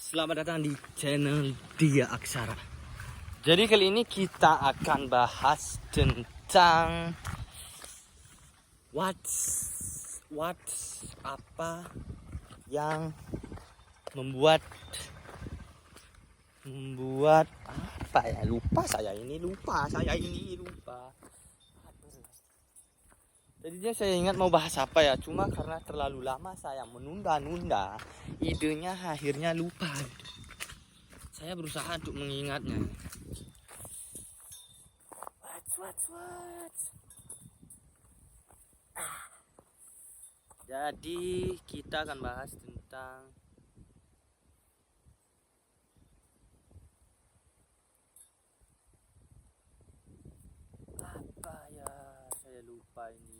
Selamat datang di channel Dia Aksara. Jadi kali ini kita akan bahas tentang what's apa yang membuat apa ya, lupa. Tadinya saya ingat mau bahas apa ya, cuma karena terlalu lama saya menunda-nunda, idenya akhirnya lupa. Saya berusaha untuk mengingatnya. Jadi kita akan bahas tentang apa ya, saya lupa ini.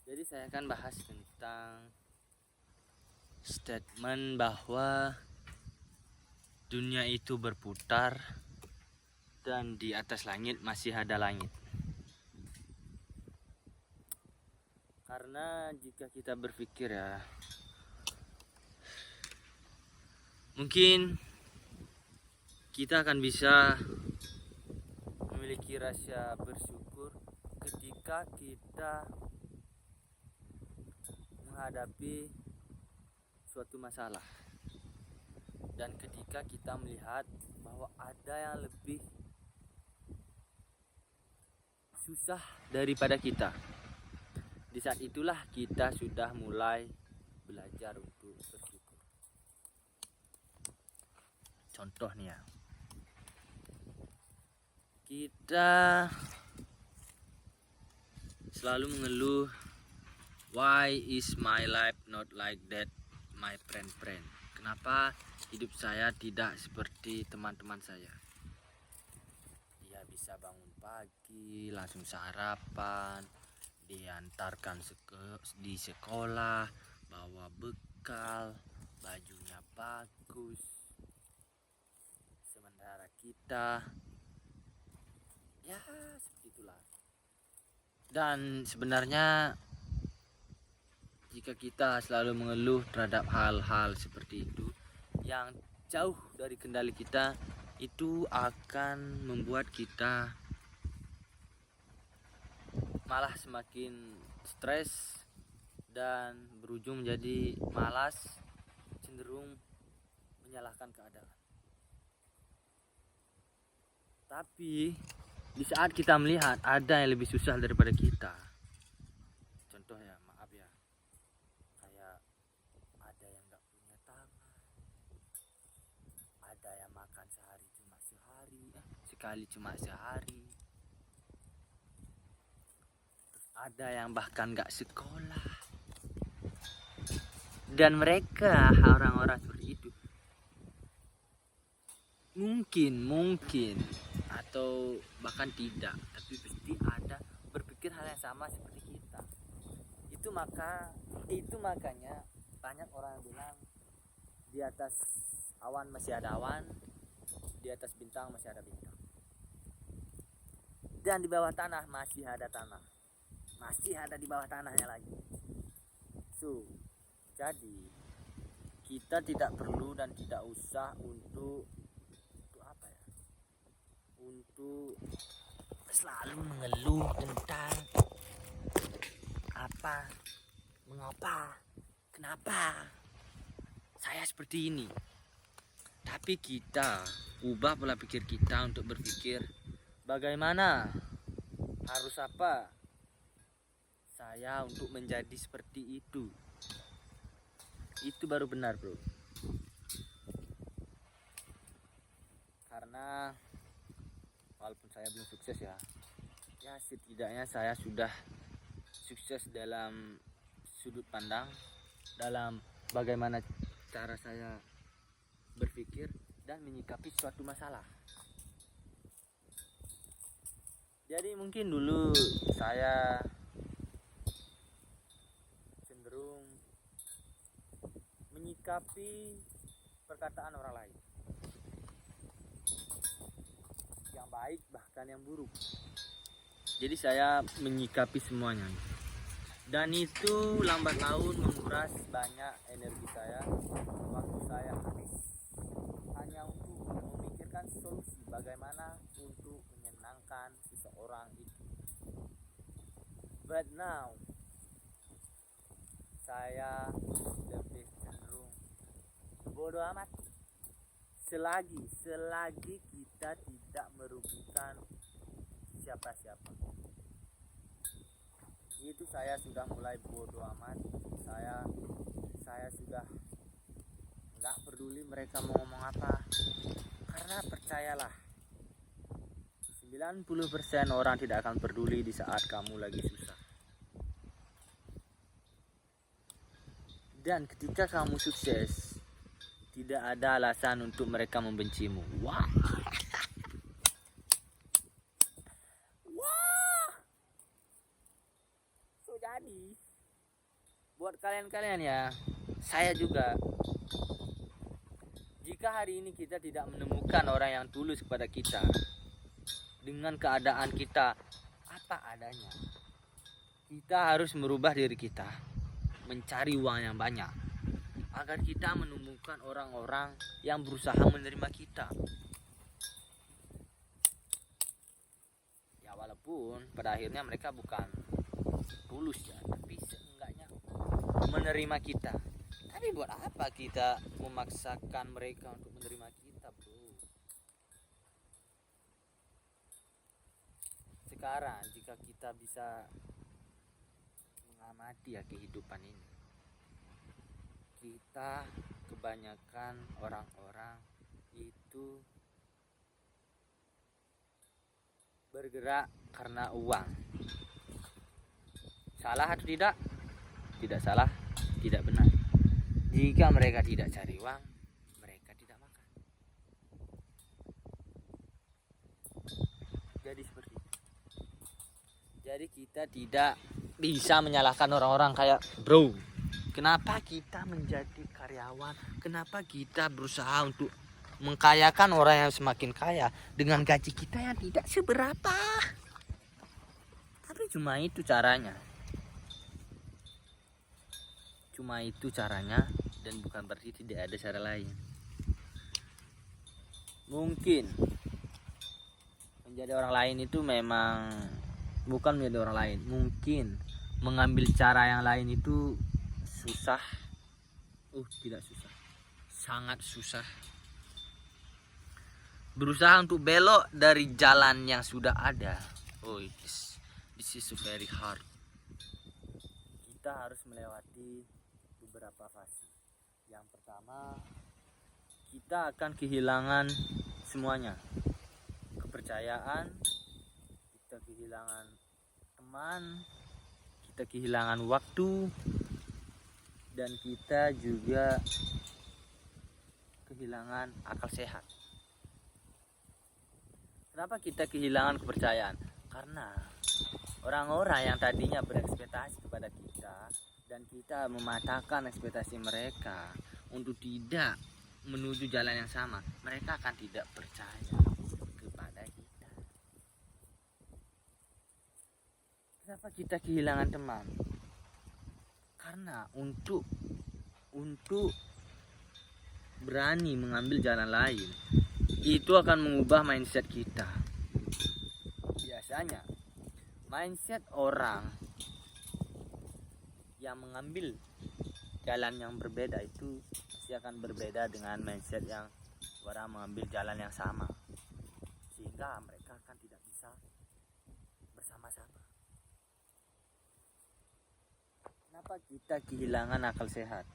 Jadi saya akan bahas tentang statement bahwa dunia itu berputar dan di atas langit masih ada langit. Karena jika kita berpikir ya, mungkin kita akan bisa memiliki rasa bersyukur ketika kita menghadapi suatu masalah, dan ketika kita melihat bahwa ada yang lebih susah daripada kita. Di saat itulah kita sudah mulai belajar untuk bersyukur. Contoh nih ya, kita selalu mengeluh, why is my life not like that my friend. Kenapa hidup saya tidak seperti teman-teman saya? Dia bisa bangun pagi, langsung sarapan, diantarkan di sekolah, bawa bekal, bajunya bagus. Sementara kita, ya seperti itulah. Dan sebenarnya jika kita selalu mengeluh terhadap hal-hal seperti itu yang jauh dari kendali kita, itu akan membuat kita malah semakin stres dan berujung menjadi malas, cenderung menyalahkan keadaan. Tapi di saat kita melihat ada yang lebih susah daripada kita, contoh ya, maaf ya, kayak ada yang gak punya tangan, ada yang makan sekali cuma sehari, ada yang bahkan gak sekolah. Dan mereka, orang-orang seperti itu, mungkin atau bahkan tidak, tapi pasti ada berpikir hal yang sama seperti kita. Itu makanya banyak orang yang bilang di atas awan masih ada awan, di atas bintang masih ada bintang, dan di bawah tanah masih ada tanah, masih ada di bawah tanahnya lagi. Jadi kita tidak perlu dan tidak usah untuk selalu mengeluh tentang mengapa, kenapa saya seperti ini. Tapi kita ubah pola pikir kita untuk berpikir, bagaimana, harus apa saya untuk menjadi seperti itu. Itu baru benar, bro. Karena walaupun saya belum sukses ya setidaknya saya sudah sukses dalam sudut pandang, dalam bagaimana cara saya berpikir dan menyikapi suatu masalah. Jadi mungkin dulu saya cenderung menyikapi perkataan orang lain, yang baik bahkan yang buruk. Jadi saya menyikapi semuanya. Dan itu lambat laun menguras banyak energi saya, waktu saya habis hanya untuk memikirkan solusi bagaimana untuk menyenangkan seseorang itu. But now saya lebih cenderung bodoh amat. Selagi kita tidak merugikan siapa-siapa, itu saya sudah mulai bodoh amat. Saya sudah nggak peduli mereka mau ngomong apa, karena percayalah 90% orang tidak akan peduli di saat kamu lagi susah. Dan ketika kamu sukses, tidak ada alasan untuk mereka membencimu. Wah. Wah. So jadi buat kalian-kalian ya, saya juga, jika hari ini kita tidak menemukan orang yang tulus kepada kita dengan keadaan kita apa adanya, kita harus merubah diri kita, mencari uang yang banyak agar kita menemukan orang-orang yang berusaha menerima kita. Ya walaupun pada akhirnya mereka bukan tulus ya, tapi seenggaknya menerima kita. Tapi buat apa kita memaksakan mereka untuk menerima kita, bro? Sekarang jika kita bisa mengamati ya kehidupan ini, kita kebanyakan orang-orang itu bergerak karena uang. Salah atau tidak? Tidak salah, tidak benar. Jika mereka tidak cari uang, mereka tidak makan. Jadi seperti itu. Jadi kita tidak bisa menyalahkan orang-orang kayak, bro, kenapa kita menjadi karyawan? Kenapa kita berusaha untuk mengkayakan orang yang semakin kaya dengan gaji kita yang tidak seberapa? Tapi cuma itu caranya. Cuma itu caranya, dan bukan berarti tidak ada cara lain. Mungkin menjadi orang lain itu memang bukan menjadi orang lain. Mungkin mengambil cara yang lain itu susah. Tidak susah. Sangat susah. Berusaha untuk belok dari jalan yang sudah ada. This is very hard. Kita harus melewati beberapa fase. Yang pertama, kita akan kehilangan semuanya. Kepercayaan, kita kehilangan teman, kita kehilangan waktu, dan kita juga kehilangan akal sehat. Kenapa kita kehilangan kepercayaan? Karena orang-orang yang tadinya berekspektasi kepada kita dan kita mematahkan ekspektasi mereka untuk tidak menuju jalan yang sama, mereka akan tidak percaya kepada kita. Kenapa kita kehilangan teman? Karena untuk berani mengambil jalan lain, itu akan mengubah mindset kita. Biasanya mindset orang yang mengambil jalan yang berbeda itu pasti akan berbeda dengan mindset yang orang mengambil jalan yang sama, sehingga mereka akan tidak bisa bersama-sama. Kenapa kita kehilangan akal sehat?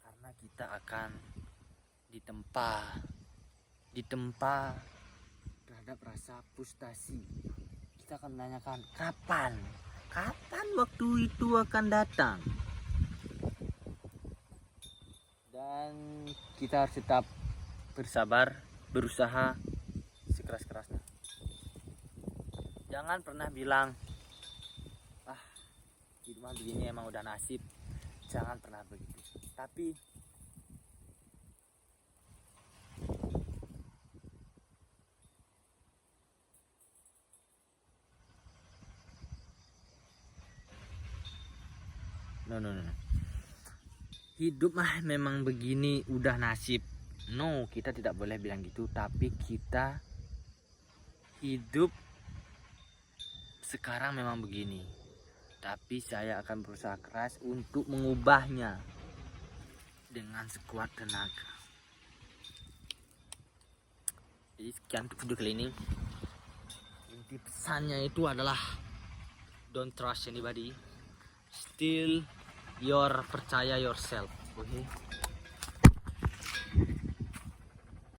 Karena kita akan ditempa terhadap rasa frustasi. Kita akan menanyakan kapan waktu itu akan datang. Dan kita harus tetap bersabar, berusaha sekeras-kerasnya. Jangan pernah bilang, hidup begini emang udah nasib. Jangan pernah begitu. Tapi no. Hidup mah memang begini, udah nasib. No, kita tidak boleh bilang gitu. Tapi kita hidup sekarang memang begini. Tapi saya akan berusaha keras untuk mengubahnya dengan sekuat tenaga. Jadi sekian untuk video kali ini. Inti pesannya itu adalah don't trust anybody, still percaya yourself. Oke.